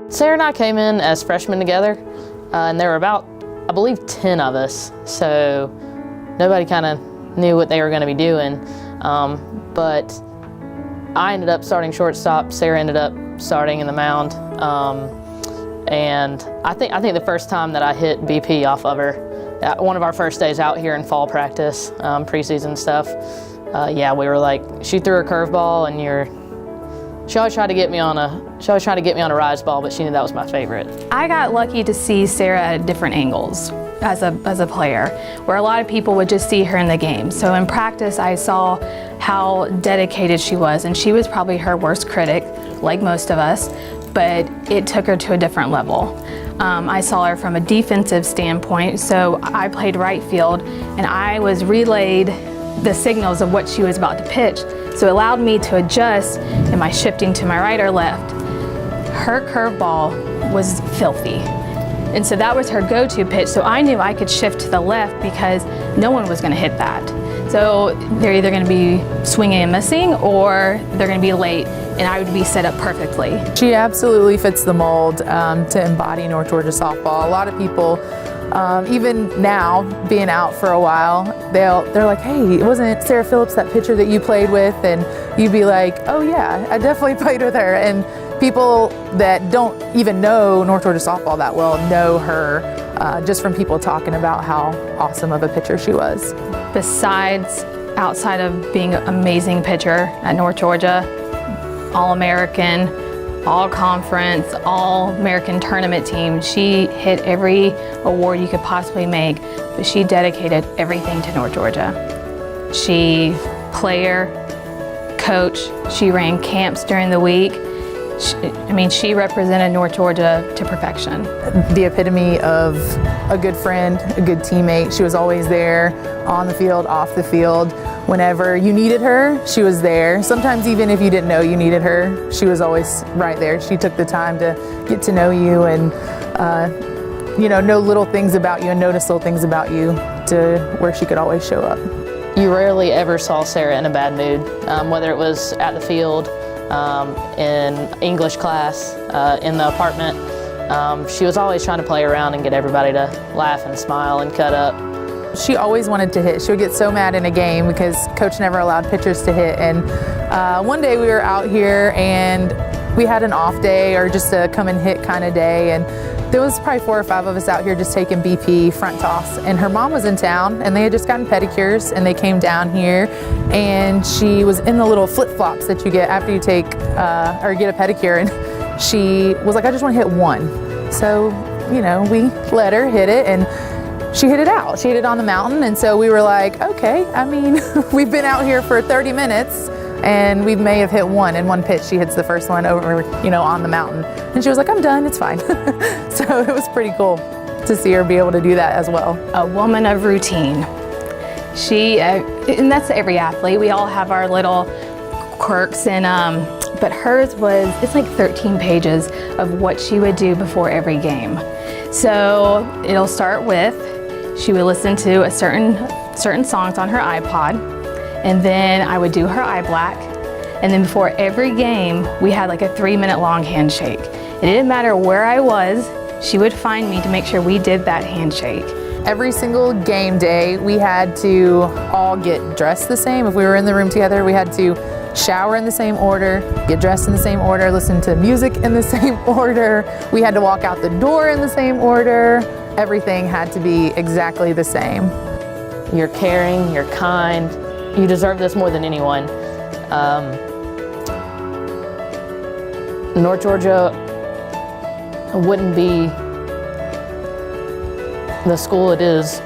Sarah and I came in as freshmen together, and there were about, I believe, 10 of us. So nobody kind of knew what they were going to be doing. But I ended up starting shortstop. Sarah ended up starting in the mound. And I think the first time that I hit BP off of her, one of our first days out here in fall practice, preseason stuff, yeah, we were like, she threw her curveball, and she always tried to get me on a rise ball, but she knew that was my favorite. I got lucky to see Sarah at different angles as a player, where a lot of people would just see her in the game. So in practice, I saw how dedicated she was, and she was probably her worst critic, like most of us, but it took her to a different level. I saw her from a defensive standpoint, so I played right field, and I was relayed the signals of what she was about to pitch, so it allowed me to adjust. Am I shifting to my right or left? Her curveball was filthy, and so that was her go-to pitch, so I knew I could shift to the left because no one was going to hit that. So they're either going to be swinging and missing, or they're going to be late, and I would be set up perfectly. She absolutely fits the mold to embody North Georgia softball. A lot of people, even now, being out for a while, they're like, hey, wasn't Sarah Phillips that pitcher that you played with? And you'd be like, oh yeah, I definitely played with her. And people that don't even know North Georgia softball that well know her just from people talking about how awesome of a pitcher she was. Besides, outside of being an amazing pitcher at North Georgia, All-American, All-Conference, All-American tournament team, she hit every award you could possibly make, but she dedicated everything to North Georgia. She, player, coach, she ran camps during the week. She represented North Georgia to perfection. The epitome of a good friend, a good teammate. She was always there, on the field, off the field. Whenever you needed her, she was there. Sometimes even if you didn't know you needed her, she was always right there. She took the time to get to know you and know little things about you and notice little things about you to where she could always show up. You rarely ever saw Sarah in a bad mood, whether it was at the field, in English class, in the apartment. She was always trying to play around and get everybody to laugh and smile and cut up. She always wanted to hit. She would get so mad in a game because coach never allowed pitchers to hit. And one day we were out here and we had an off day or just a come and hit kind of day. And there was probably 4 or 5 of us out here just taking BP front toss. And her mom was in town and they had just gotten pedicures and they came down here and she was in the little flip-flops that you get after you take or get a pedicure. And she was like, I just want to hit one. So, we let her hit it and she hit it out. She hit it on the mountain, and so we were like, okay, we've been out here for 30 minutes, and we may have hit one. In one pitch, she hits the first one over, on the mountain. And she was like, I'm done, it's fine. So it was pretty cool to see her be able to do that as well. A woman of routine. She, and that's every athlete. We all have our little quirks, and but hers it's like 13 pages of what she would do before every game. So it'll start with, she would listen to a certain songs on her iPod, and then I would do her eye black, and then before every game we had like a 3-minute long handshake. It didn't matter where I was, she would find me to make sure we did that handshake. Every single game day we had to all get dressed the same. If we were in the room together, we had to shower in the same order, get dressed in the same order, listen to music in the same order. We had to walk out the door in the same order. Everything had to be exactly the same. You're caring, you're kind, you deserve this more than anyone. North Georgia wouldn't be the school it is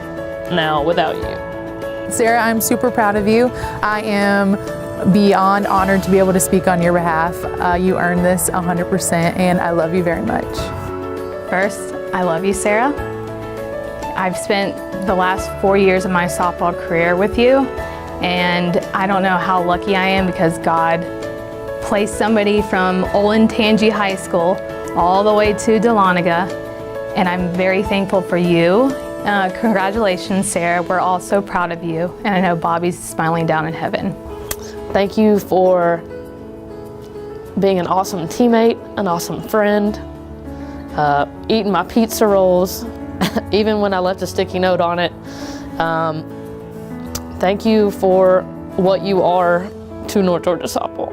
now without you. Sarah, I'm super proud of you. I am beyond honored to be able to speak on your behalf. You earned this 100%, and I love you very much. First, I love you, Sarah. I've spent the last 4 years of my softball career with you, and I don't know how lucky I am because God placed somebody from Olentangy High School all the way to Dahlonega, and I'm very thankful for you. Congratulations, Sarah. We're all so proud of you, and I know Bobby's smiling down in heaven. Thank you for being an awesome teammate, an awesome friend, eating my pizza rolls, even when I left a sticky note on it. Thank you for what you are to North Georgia softball.